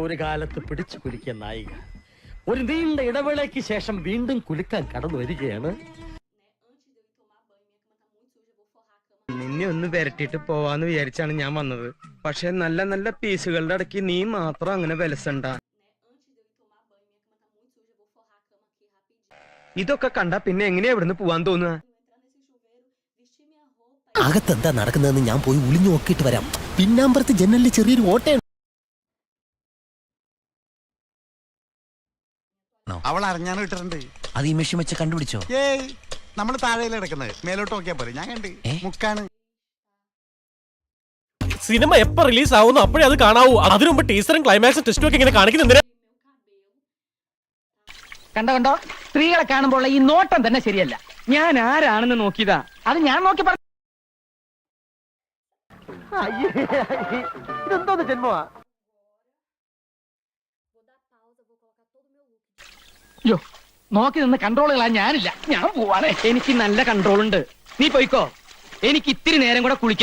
ഒരു കാലത്ത് പിടിച്ചു കുലുക്കിയ നായിക ഒരു നീണ്ട ഇടവേളയ്ക്ക് ശേഷം വീണ്ടും കുലുക്കാൻ കടന്നു വരികയാണ്. നിന്നെ ഒന്ന് വരട്ടിട്ട് പോവാന്ന് വിചാരിച്ചാണ് ഞാൻ വന്നത്. പക്ഷെ നല്ല നല്ല പീസുകളുടെ ഇടയ്ക്ക് നീ മാത്രം അങ്ങനെ വിലസണ്ട. ഇതൊക്കെ കണ്ടാ പിന്നെ എങ്ങനെയാ ഇവിടുന്ന് പോവാൻ തോന്നുക? അകത്തെന്താ നടക്കുന്നതെന്ന് ഞാൻ പോയി ഒളിഞ്ഞു നോക്കിയിട്ട് വരാം. പിന്നാമ്പറത്ത് ജനലിൽ ചെറിയൊരു ഓട്ടയാണ്. അവൾ അറിഞ്ഞാണ് ഇട്ടിട്ടുണ്ട്. അത് ഈ മെഷീൻ വെച്ച് കണ്ടുപിടിച്ചോ? ഏയ് നമ്മള് താഴെയില് കിടക്കുന്നത്, മേലോട്ട് നോക്കിയാ പോലെ. ഞാൻ കണ്ട് മുക്കാണ്. സിനിമ എപ്പോ റിലീസ് ആവുന്നു അപ്പോഴേ അത് കാണാവൂ. അതിനു മുമ്പ് ടീസറും ക്ലൈമാക്സും ടെസ്റ്റും ഒക്കെ ഇങ്ങനെ കാണിക്കുന്നെന്തിനാ? കണ്ടോ സ്ത്രീകളെ കാണുമ്പോൾ ഈ നോട്ടം തന്നെ ശരിയല്ല. ഞാൻ ആരാണെന്ന് നോക്കിയതാ, അത് ഞാൻ നോക്കി പറഞ്ഞു. ഇതെന്തോന്ന് ജന്മമാ? യോ നോക്കി നിന്ന് കൺട്രോളുകളാ ഞാനില്ല. ഞാൻ പോവാണ്. എനിക്ക് നല്ല കൺട്രോൾ ഉണ്ട്. നീ പോയിക്കോ. എനിക്ക് ഇത്തിരി നേരം കൂടെ കുളിക്കണം.